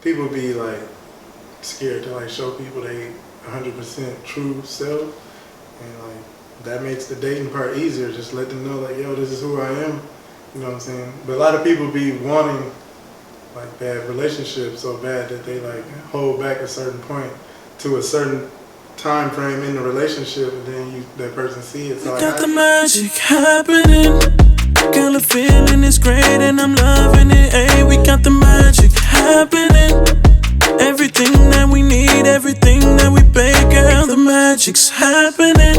people be like scared to like show people they 100% true self, and like that makes the dating part easier. Just let them know like, yo, this is who I am. You know what I'm saying? But a lot of people be wanting like bad relationships so bad that they like hold back a certain point to a certain time frame in the relationship, and then that person see it. So we got the magic happening. Girl, the feeling is great and I'm loving it. Hey, we got the magic happening. Everything that we need, everything that we beg, girl, the magic's happening.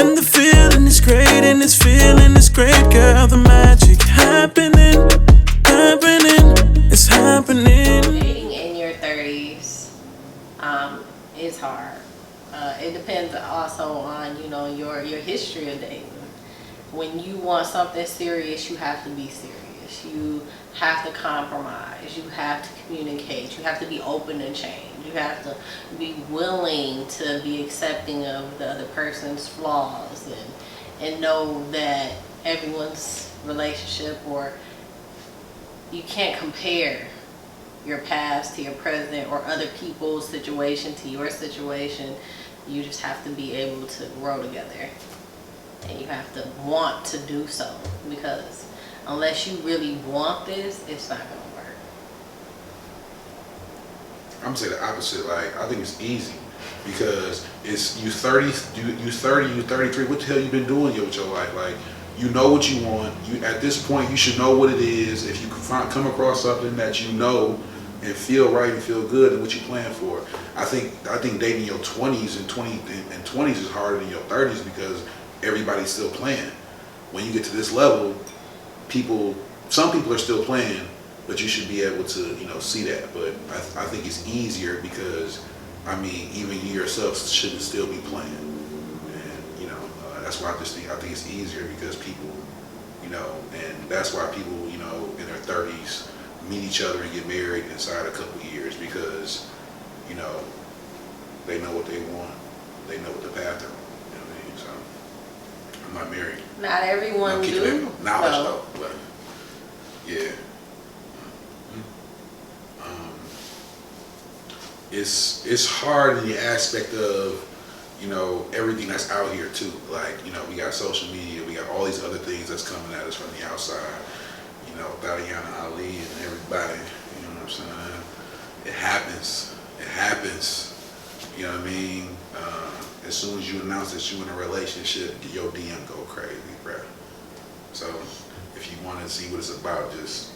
And the feeling is great and this feeling is great, girl, the magic happening. It's happening. Dating in your 30s is hard. It depends also on, you know, your history of dating. When you want something serious, you have to be serious. You have to compromise. You have to communicate. You have to be open to change. You have to be willing to be accepting of the other person's flaws and know that everyone's relationship, or you can't compare your past to your present or other people's situation to your situation. You just have to be able to grow together. And you have to want to do so, because unless you really want this, it's not going to work. I'm going to say the opposite. Like, I think it's easy because it's you 30, you 33. What the hell you been doing with your life? Like, you know what you want. You at this point, you should know what it is. If you can come across something that you know and feel right and feel good and what you plan for. I think dating your 20s and 20s is harder than your 30s because everybody's still playing. When you get to this level, some people are still playing, but you should be able to, you know, see that. But I think it's easier because, I mean, even you yourself shouldn't still be playing. And, you know, that's why I think it's easier because people, you know, and that's why people, you know, in their 30s meet each other and get married inside a couple of years because, you know, they know what they want. They know what the path they're on. You know what I mean? So I'm not married. Not everyone do. Knowledge though, but yeah. It's hard in the aspect of, you know, everything that's out here too. Like, you know, we got social media, we got all these other things that's coming at us from the outside. You know, Tatiana Ali and everybody, you know what I'm saying? It happens. You know what I mean? As soon as you announce that you're in a relationship, your DM go crazy, bro. So if you want to see what it's about, just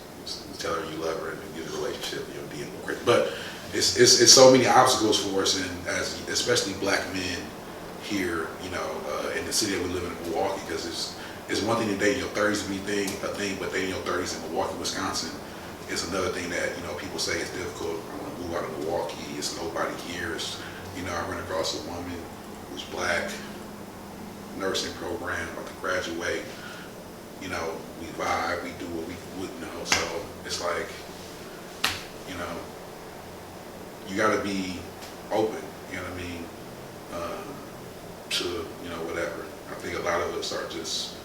tell her you love her and get a relationship, your DM go crazy. But it's so many obstacles for us, and especially black men here, you know, in the city that we live in Milwaukee, because it's one thing to date in your 30s to be a thing, but dating in your 30s in Milwaukee, Wisconsin is another thing that, you know, people say is difficult. I want to move out of Milwaukee. It's nobody here. You know, I ran across a woman who's black, nursing program, about to graduate. You know, we vibe, we do what we would know. So it's like, you know, you got to be open, you know what I mean, to, you know, whatever. I think a lot of us are just,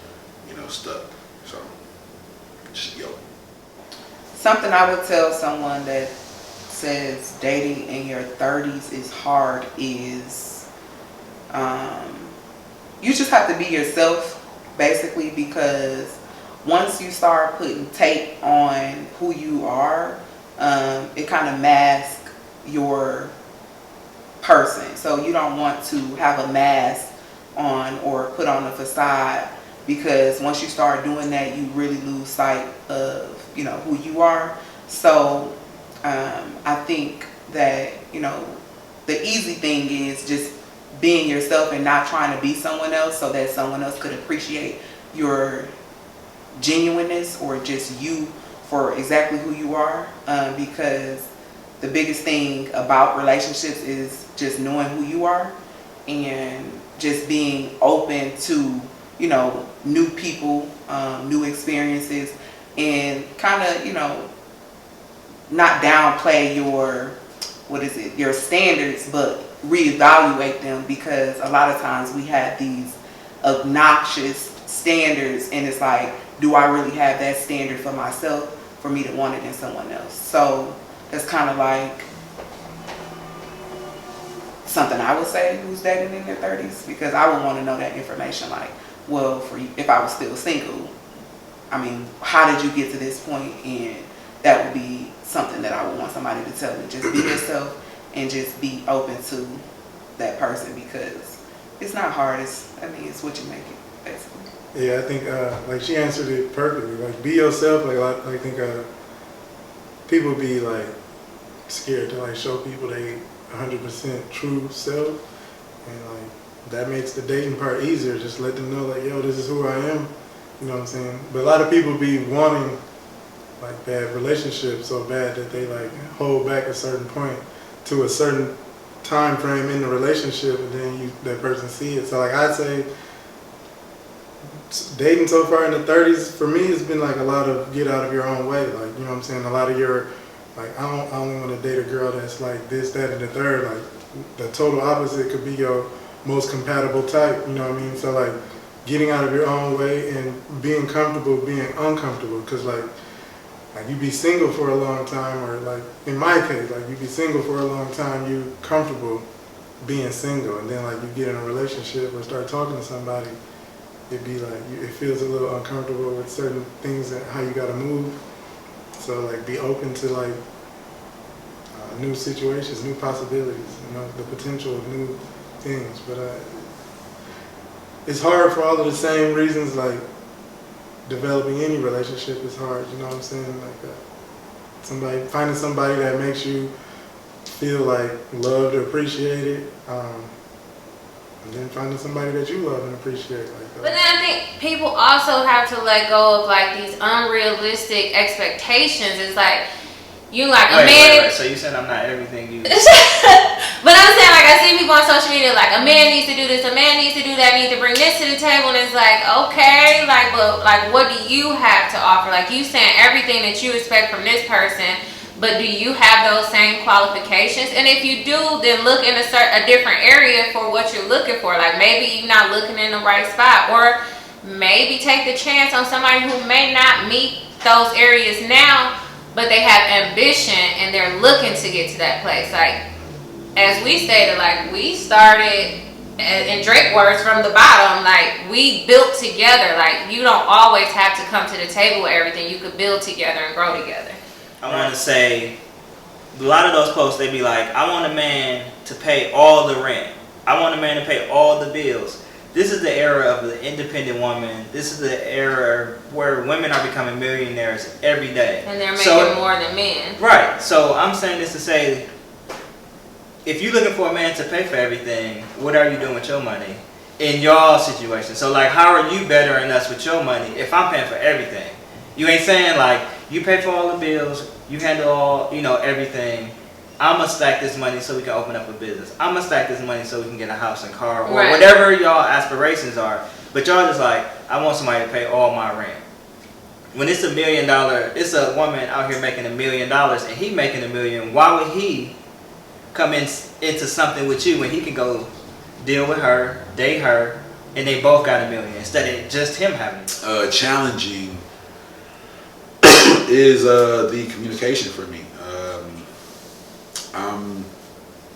you know, stuck. So, just yo. Something I would tell someone that says dating in your 30s is hard is you just have to be yourself, basically, because once you start putting tape on who you are, it kind of masks your person. So you don't want to have a mask on or put on a facade, because once you start doing that, you really lose sight of, you know, who you are. So I think that, you know, the easy thing is just being yourself and not trying to be someone else so that someone else could appreciate your genuineness or just you for exactly who you are, because the biggest thing about relationships is just knowing who you are and just being open to, you know, new people, new experiences, and kind of, you know, not downplay your, your standards, but reevaluate them, because a lot of times we have these obnoxious standards and it's like, do I really have that standard for myself for me to want it in someone else? So That's kind of like something I would say who's dating in their 30s, because I would want to know that information. Like, well, for you, if I was still single, I mean, how did you get to this point? And that would be something that I would want somebody to tell me. Just be yourself and just be open to that person, because it's not hard. It's what you make it, basically. Yeah, I think like she answered it perfectly. Like, be yourself. Like, I think people be like scared to like show people they 100% true self, and like that makes the dating part easier. Just let them know like, yo, this is who I am. You know what I'm saying? But a lot of people be wanting like bad relationships so bad that they like hold back a certain point to a certain time frame in the relationship, and then that person see it. So like I'd say dating so far in the 30s for me has been like a lot of get out of your own way. Like, you know what I'm saying? A lot of your like, I only want to date a girl that's like this, that, and the third. Like the total opposite could be your most compatible type. You know what I mean? So like getting out of your own way and being comfortable being uncomfortable, because like you be single for a long time, or like in my case, like you be single for a long time, you comfortable being single, and then like you get in a relationship or start talking to somebody, it be like it feels a little uncomfortable with certain things and how you gotta move. So like be open to like new situations, new possibilities, you know, the potential of new things. But it's hard for all of the same reasons. Like developing any relationship is hard, you know what I'm saying? Like finding somebody that makes you feel like loved or appreciated, and then finding somebody that you love and appreciate. But then I think people also have to let go of like these unrealistic expectations. It's like you like a man. Wait. So you said I'm not everything you. But I'm saying, like, I see people on social media like, a man needs to do this, a man needs to do that, need to bring this to the table, and it's like, okay, like, but like, what do you have to offer? Like, you saying everything that you expect from this person, but do you have those same qualifications? And if you do, then look in a different area for what you're looking for. Like, maybe you're not looking in the right spot, or maybe take the chance on somebody who may not meet those areas now, but they have ambition and they're looking to get to that place. Like, as we stated, like, we started, in Drake words, from the bottom. Like, we built together. Like, you don't always have to come to the table with everything. You could build together and grow together. I want to say, a lot of those posts, they be like, I want a man to pay all the rent. I want a man to pay all the bills. This is the era of the independent woman. This is the era where women are becoming millionaires every day. And they're making more than men. Right. So I'm saying this to say, if you're looking for a man to pay for everything, what are you doing with your money in y'all situation? So like, how are you bettering us with your money if I'm paying for everything? You ain't saying like, you pay for all the bills, you handle all, you know, everything. I'm gonna stack this money so we can open up a business. I'm gonna stack this money so we can get a house and car, or right, whatever y'all aspirations are. But y'all just like, I want somebody to pay all my rent. When it's $1 million, it's a woman out here making $1 million and he making $1 million. Why would he come into something with you when he can go deal with her, date her, and they both got $1 million instead of just him having it? Challenging is the communication for me. I'm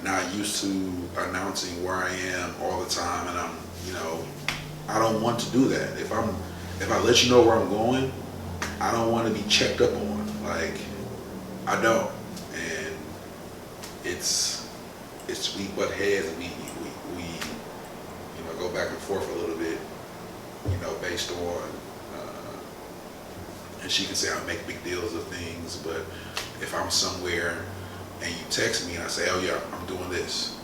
not used to announcing where I am all the time, and I don't want to do that. If I let you know where I'm going, I don't want to be checked up on. Like, I don't, and it's we butt heads, and we go back and forth a little bit, based on. And she can say I make big deals of things, but if I'm somewhere and you text me and I say, oh yeah, I'm doing this,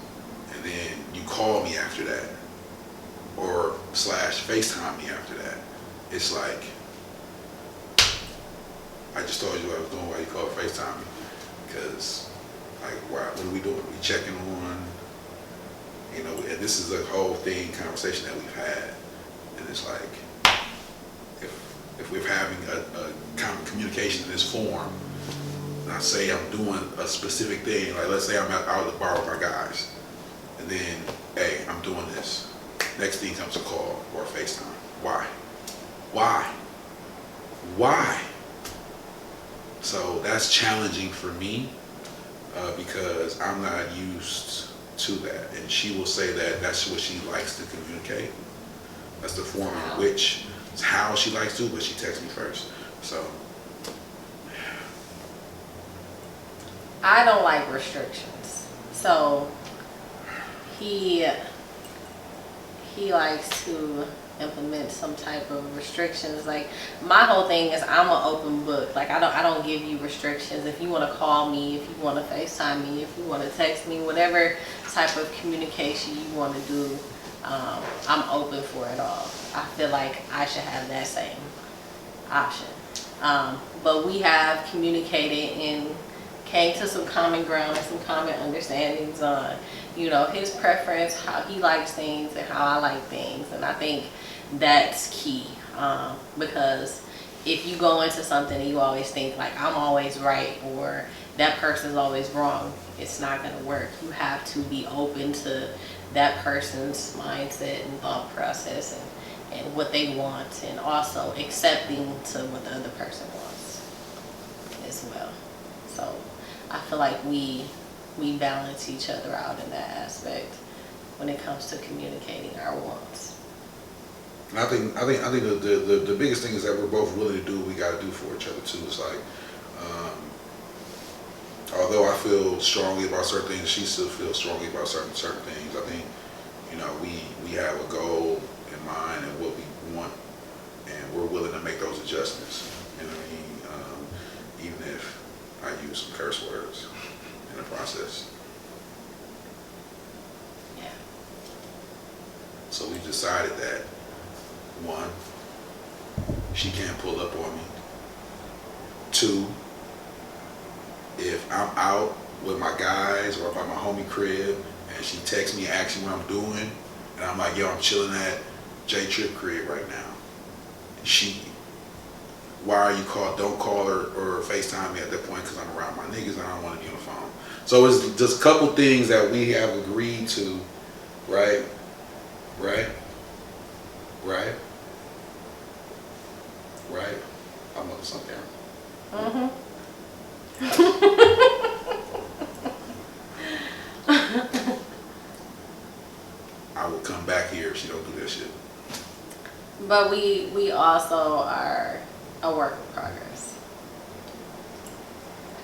and then you call me after that, or /FaceTime me after that, it's like, I just told you what I was doing while you called FaceTime me, because like, what are we doing? We checking on, and this is a whole conversation that we've had, and it's like, if we're having a kind of communication in this form, and I say I'm doing a specific thing, like let's say I'm out at the bar with my guys, and then, hey, I'm doing this. Next thing comes a call or a FaceTime. Why? So that's challenging for me because I'm not used to that. And she will say that that's what she likes to communicate. That's the form in which, it's how she likes to, but she texts me first. So. I don't like restrictions. So he likes to implement some type of restrictions. Like my whole thing is I'm an open book. Like I don't give you restrictions. If you want to call me, if you want to FaceTime me, if you want to text me, whatever type of communication you want to do, I'm open for it all. I feel like I should have that same option. But we have communicated and came to some common ground and some common understandings on, you know, his preference, how he likes things and how I like things. And I think that's key, because if you go into something and you always think like I'm always right or that person's always wrong, it's not going to work. You have to be open to that person's mindset and thought process and what they want, and also accepting to what the other person wants as well. So I feel like we balance each other out in that aspect when it comes to communicating our wants. And I think the biggest thing is that we're both willing to do what we got to do for each other too. It's like, although I feel strongly about certain things, she still feels strongly about certain things. I think, you know, we have a goal in mind and what we want, and we're willing to make those adjustments. You know what I mean? Even if I use some curse words in the process. Yeah. So we decided that, one, she can't pull up on me. Two, if I'm out with my guys or by my homie crib and she texts me asking what I'm doing, and I'm like, yo, I'm chilling at J Trip crib right now. Why are you don't call her or FaceTime me at that point, because I'm around my niggas and I don't want to be on the phone. So it's just a couple things that we have agreed to, right? I'm looking something down. I will come back here if she don't do that shit. But we also are a work in progress.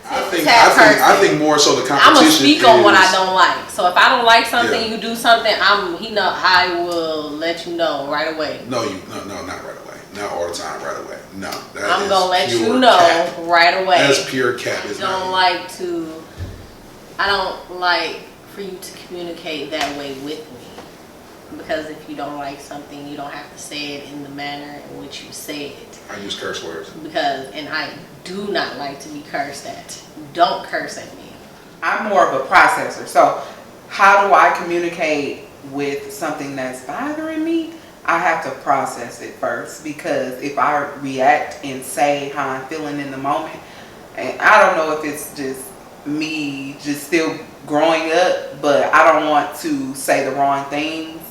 I think more so the competition. I'm gonna speak on what I is- don't like. So if I don't like something, Yeah. you do something, I will let you know right away. No, not right away. Not all the time, right away. No, that I'm is gonna let pure you know cap. right away. That's pure cap. I It's don't like for you to communicate that way with me. Because if you don't like something, you don't have to say it in the manner in which you say it. I use curse words. And I do not like to be cursed at. Don't curse at me. I'm more of a processor. So how do I communicate with something that's bothering me? I have to process it first, because if I react and say how I'm feeling in the moment, and I don't know if it's just me just still growing up, but I don't want to say the wrong things.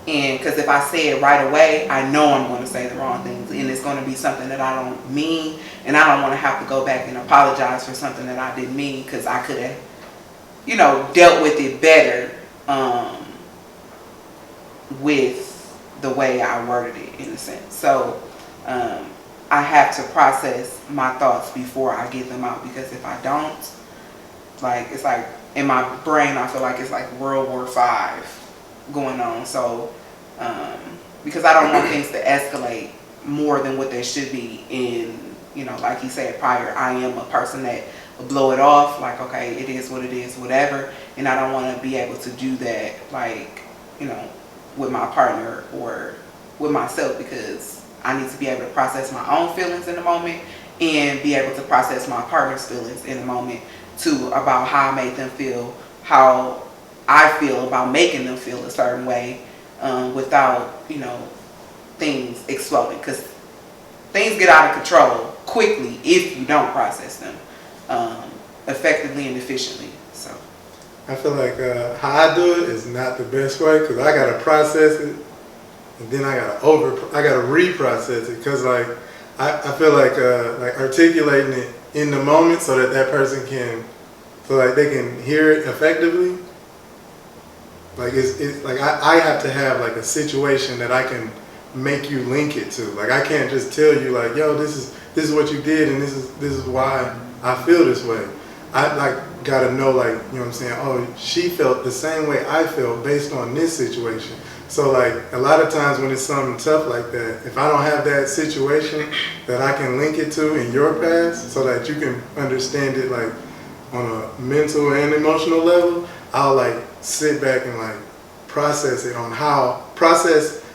And because if I say it right away, I know I'm going to say the wrong things, and it's going to be something that I don't mean, and I don't want to have to go back and apologize for something that I didn't mean, because I could have, dealt with it better with the way I worded it, in a sense. So I have to process my thoughts before I get them out, because if I don't, it's like in my brain, I feel like it's like World War V going on. So because I don't want things to escalate more than what they should be. In, like you said prior, I am a person that will blow it off, like, okay, it is what it is, whatever. And I don't want to be able to do that, with my partner or with myself, because I need to be able to process my own feelings in the moment and be able to process my partner's feelings in the moment too, about how I made them feel, how I feel about making them feel a certain way, without, things exploding, because things get out of control quickly if you don't process them effectively and efficiently. So I feel like how I do it is not the best way, because I gotta process it, and then I gotta reprocess it, because I feel like articulating it in the moment so that person can so like they can hear it effectively. Like it's like I have to have like a situation that I can make you link it to. Like I can't just tell you like, yo, this is what you did and this is why I feel this way. I like gotta know, like, you know what I'm saying, oh, she felt the same way I felt based on this situation. So like a lot of times when it's something tough like that, if I don't have that situation that I can link it to in your past so that you can understand it like on a mental and emotional level, I'll like sit back and like process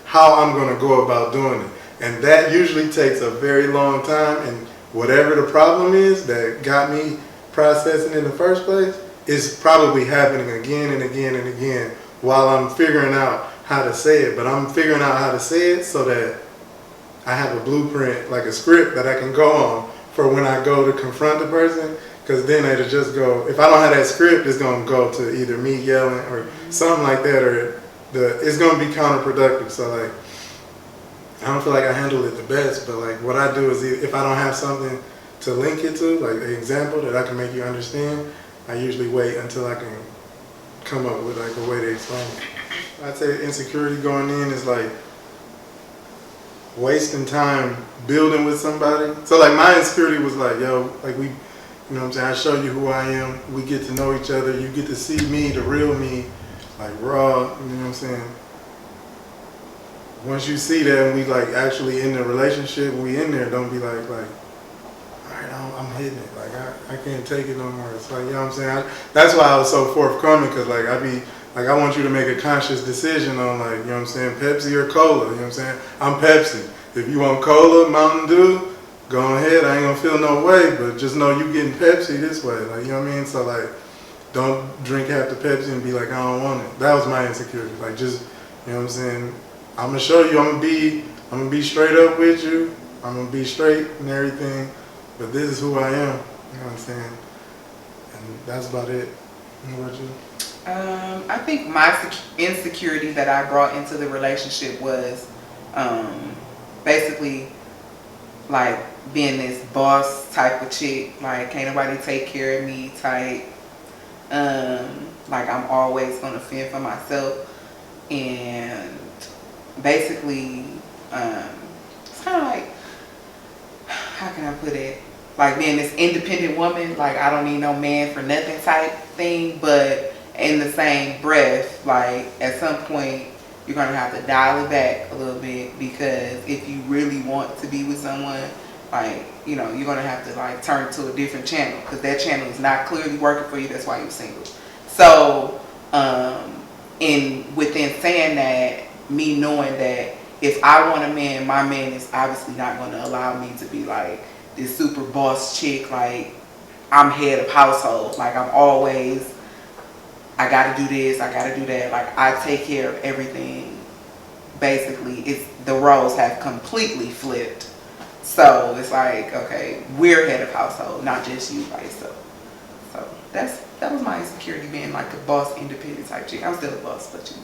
how I'm gonna go about doing it. And that usually takes a very long time, and whatever the problem is that got me processing in the first place is probably happening again and again and again while I'm figuring out how to say it. But I'm figuring out how to say it so that I have a blueprint, like a script that I can go on for when I go to confront the person. Because then it'll just go, if I don't have that script, it's going to go to either me yelling or something like that, or it's going to be counterproductive. So like, I don't feel like I handle it the best, but like what I do is if I don't have something to link it to, like an example that I can make you understand, I usually wait until I can come up with like a way to explain it. I'd say insecurity going in is like wasting time building with somebody. So like my insecurity was like, yo, like we, you know what I'm saying, I show you who I am, we get to know each other, you get to see me, the real me, like raw, you know what I'm saying? Once you see that and we like actually in the relationship, we in there, don't be like, all right, I'm hitting it, like I can't take it no more. It's like, you know what I'm saying? That's why I was so forthcoming, because like I want you to make a conscious decision on like, you know what I'm saying, Pepsi or cola, you know what I'm saying? I'm Pepsi. If you want cola, Mountain Dew, go ahead, I ain't gonna feel no way, but just know you getting Pepsi this way, like, you know what I mean? So like, don't drink half the Pepsi and be like, I don't want it. That was my insecurity. Like just, you know what I'm saying? I'm gonna show you, I'm gonna be straight up with you, I'm gonna be straight and everything, but this is who I am, you know what I'm saying? And that's about it. What about you? I think my insecurity that I brought into the relationship was basically like being this boss type of chick, like can't nobody take care of me type, like I'm always gonna fend for myself, and basically it's kind of like, how can I put it, like being this independent woman, like I don't need no man for nothing type thing, but in the same breath, like at some point you're gonna have to dial it back a little bit, because if you really want to be with someone, like, you know, you're gonna have to like turn to a different channel, because that channel is not clearly working for you. That's why you're single. So within saying that, me knowing that if I want a man, my man is obviously not gonna allow me to be like this super boss chick, like I'm head of household, like I'm always, I gotta do this, I gotta do that, like I take care of everything. Basically, it's the roles have completely flipped. So it's like, okay, we're head of household, not just you by yourself. So that was my insecurity, being like a boss, independent type chick. I'm still a boss, but you know.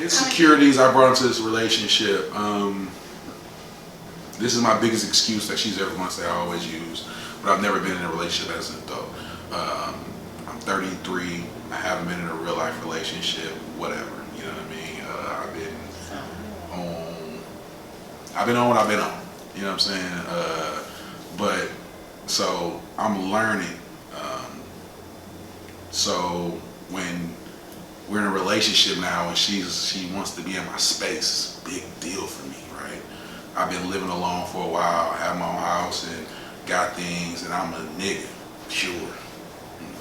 Insecurities I brought into this relationship. This is my biggest excuse that she's ever going to say I always use, but I've never been in a relationship as an adult. I'm 33. I haven't been in a real life relationship, whatever. You know what I mean? I've been on what I've been on. You know what I'm saying? But so I'm learning. So when we're in a relationship now and she wants to be in my space, it's a big deal for me, right? I've been living alone for a while, I have my own house and got things, and I'm a nigga, pure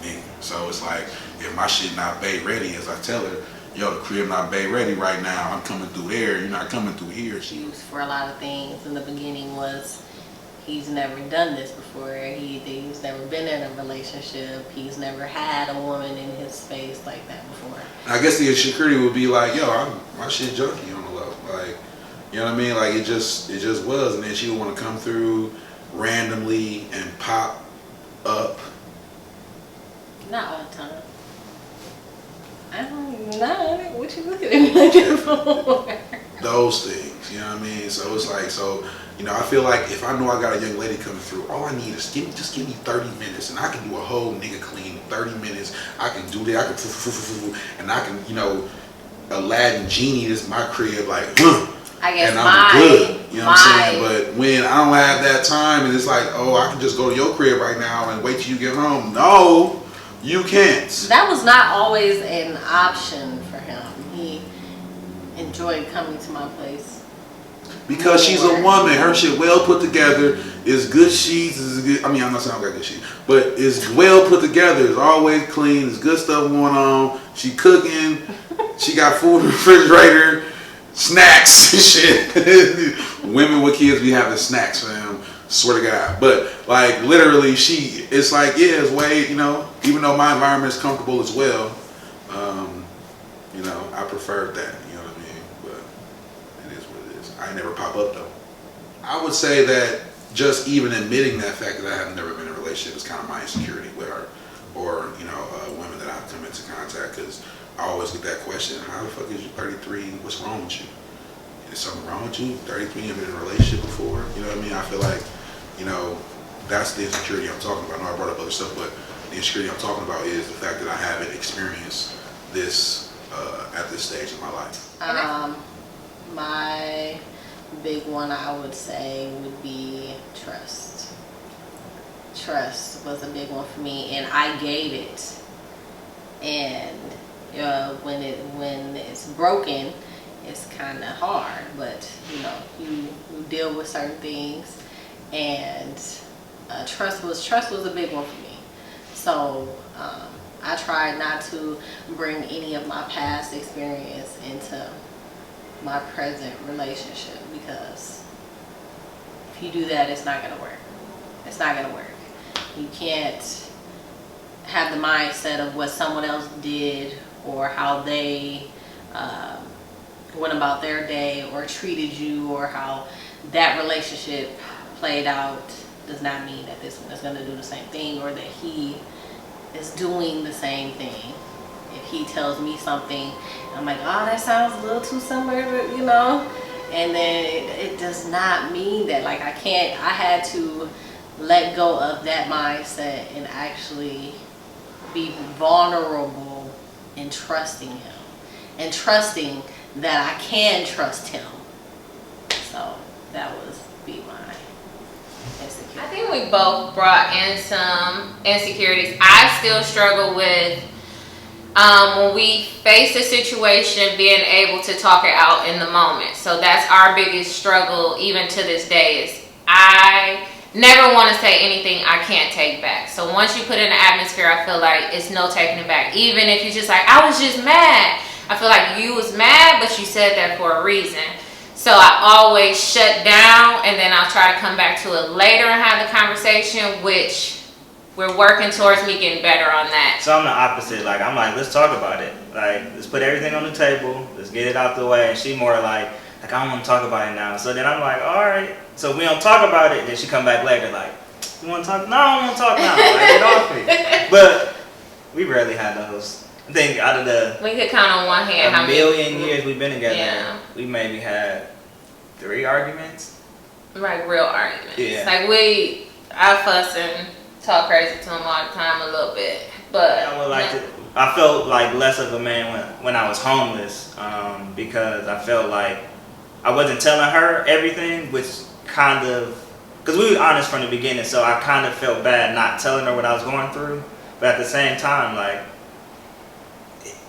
nigga. So it's like, if my shit not bay ready, as I tell her, yo, the crib not bay ready right now, I'm coming through there, you're not coming through here. For a lot of things in the beginning was, he's never done this before. He's never been in a relationship. He's never had a woman in his space like that before. I guess the insecurity would be like, yo, my shit junky on the low. Like, you know what I mean? Like it just was, and then she would want to come through randomly and pop up. Not all the time. I don't know. What you looking at me like that for? Those things, you know what I mean? So it's like, so You know, I feel like if I know I got a young lady coming through, all I need is give me 30 minutes, and I can do a whole nigga clean in 30 minutes. I can do that. I can and I can, you know, Aladdin genie this my crib like, I guess and I'm good. You know what I'm saying? my But when I don't have that time, and it's like, oh, I can just go to your crib right now and wait till you get home. No, you can't. that was not always an option for him. He enjoyed coming to my place. Because she's a woman, her shit well put together, is good sheets, is good. I mean, I'm not saying I got good sheets, but it's well put together. It's always clean. There's good stuff going on. She cooking. She got food in the refrigerator, snacks and shit. Women with kids be having snacks, fam. Swear to God. But like literally, it's like it's way, you know. Even though my environment is comfortable as well, you know, I preferred that. You know what I mean? But it is what it is. I never pop up though. I would say that just even admitting that fact that I have never been in a relationship is kind of my insecurity with her, or you know, women that I've come into contact, because I always get that question: how the fuck is you 33? What's wrong with you? Is something wrong with you? 33, you've been in a relationship before? You know what I mean? I feel like, you know, that's the insecurity I'm talking about. I know I brought up other stuff, but the insecurity I'm talking about is the fact that I haven't experienced this at this stage in my life. My big one, I would say, would be trust. Trust was a big one for me, and I gave it. And when it's broken, it's kind of hard. But you know, you deal with certain things, and trust was a big one for me. So I tried not to bring any of my past experience into my present relationship, because if you do that, it's not gonna work. It's not gonna work. You can't have the mindset of what someone else did or how they went about their day or treated you, or how that relationship played out, does not mean that this one is going to do the same thing, or that he is doing the same thing. If he tells me something, I'm like, oh, that sounds a little too similar, you know, and then it does not mean that. Like, I had to let go of that mindset and actually be vulnerable in trusting him, and trusting that I can trust him. So that was be my insecurity. I think we both brought in some insecurities. I still struggle with when we face a situation, being able to talk it out in the moment. So that's our biggest struggle even to this day, is I never want to say anything I can't take back. So once you put in an atmosphere, I feel like it's no taking it back. Even if you're just like, I was just mad. I feel like you was mad, but you said that for a reason. So I always shut down, and then I'll try to come back to it later and have the conversation, which we're working towards me getting better on that. So I'm the opposite. Like, I'm like, let's talk about it. Like, let's put everything on the table. Let's get it out the way. And she more like I don't want to talk about it now. So then I'm like, all right. So we don't talk about it. Then she come back later like, you want to talk? No, I don't want to talk now. Like, get off me. But we rarely had those. I think out of the we could count on one hand how million years we've been together, yeah, we maybe had 3 arguments. Like real arguments. Yeah. Like I fuss and talk crazy to him all the time a little bit. But I felt like less of a man when I was homeless, because I felt like I wasn't telling her everything, which kind of, because we were honest from the beginning, so I kind of felt bad not telling her what I was going through. But at the same time, like,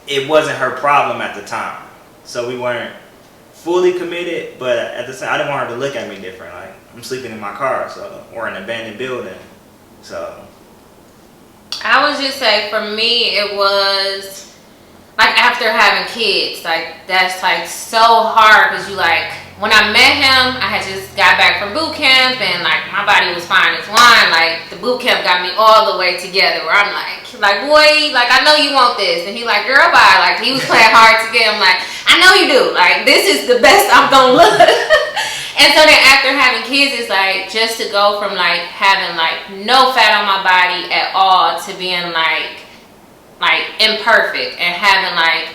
it wasn't her problem at the time. So we weren't fully committed, but at the same, I didn't want her to look at me different. Like, I'm sleeping in my car, or in an abandoned building. So I would just say for me, it was like after having kids, like that's like so hard, because you like, when I met him, I had just got back from boot camp, and like my body was fine as wine. Like the boot camp got me all the way together, where I'm like boy, like I know you want this, and he like, girl, bye. Like he was playing hard to get. I'm like, I know you do. Like this is the best I'm gonna look. And so then after having kids, it's like just to go from like having like no fat on my body at all to being like imperfect and having like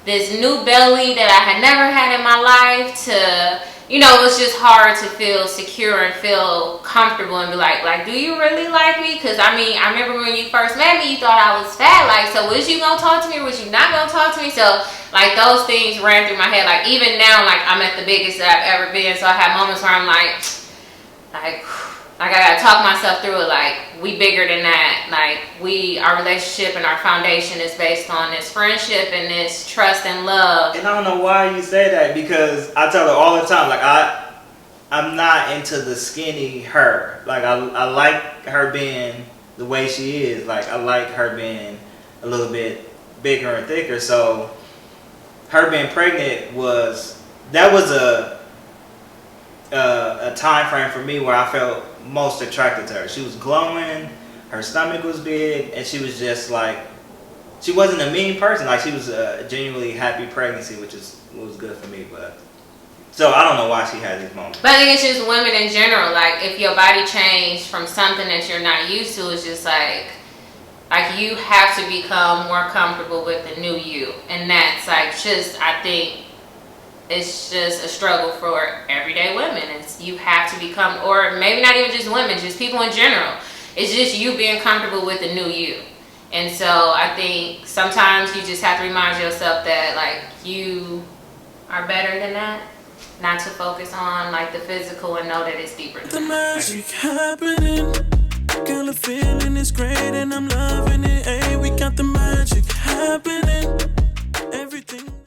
this new belly that I had never had in my life, to, you know, it was just hard to feel secure and feel comfortable and be like, do you really like me? Because, I mean, I remember when you first met me, you thought I was fat. Like, so was you going to talk to me or was you not going to talk to me? So, like, those things ran through my head. Like, even now, like, I'm at the biggest that I've ever been. So I have moments where I'm like I got to talk myself through it. Like, we bigger than that. Like, our relationship and our foundation is based on this friendship and this trust and love. And I don't know why you say that, because I tell her all the time, like, I'm not into the skinny her. Like, I like her being the way she is. Like, I like her being a little bit bigger and thicker. So her being pregnant was a time frame for me where I felt most attracted to her. She was glowing, her stomach was big, and she was just like, she wasn't a mean person. Like, she was a genuinely happy pregnancy, which was good for me. But so I don't know why she had these moments. But I think it's just women in general. Like, if your body changed from something that you're not used to, it's just like you have to become more comfortable with the new you, and that's like just, I think it's just a struggle for everyday women. You have to become, or maybe not even just women, just people in general. It's just you being comfortable with the new you. And so I think sometimes you just have to remind yourself that, like, you are better than that. Not to focus on, like, the physical and know that it's deeper than The that. magic happening. Girl, the feeling is great and I'm loving it. Hey, we got the magic happening.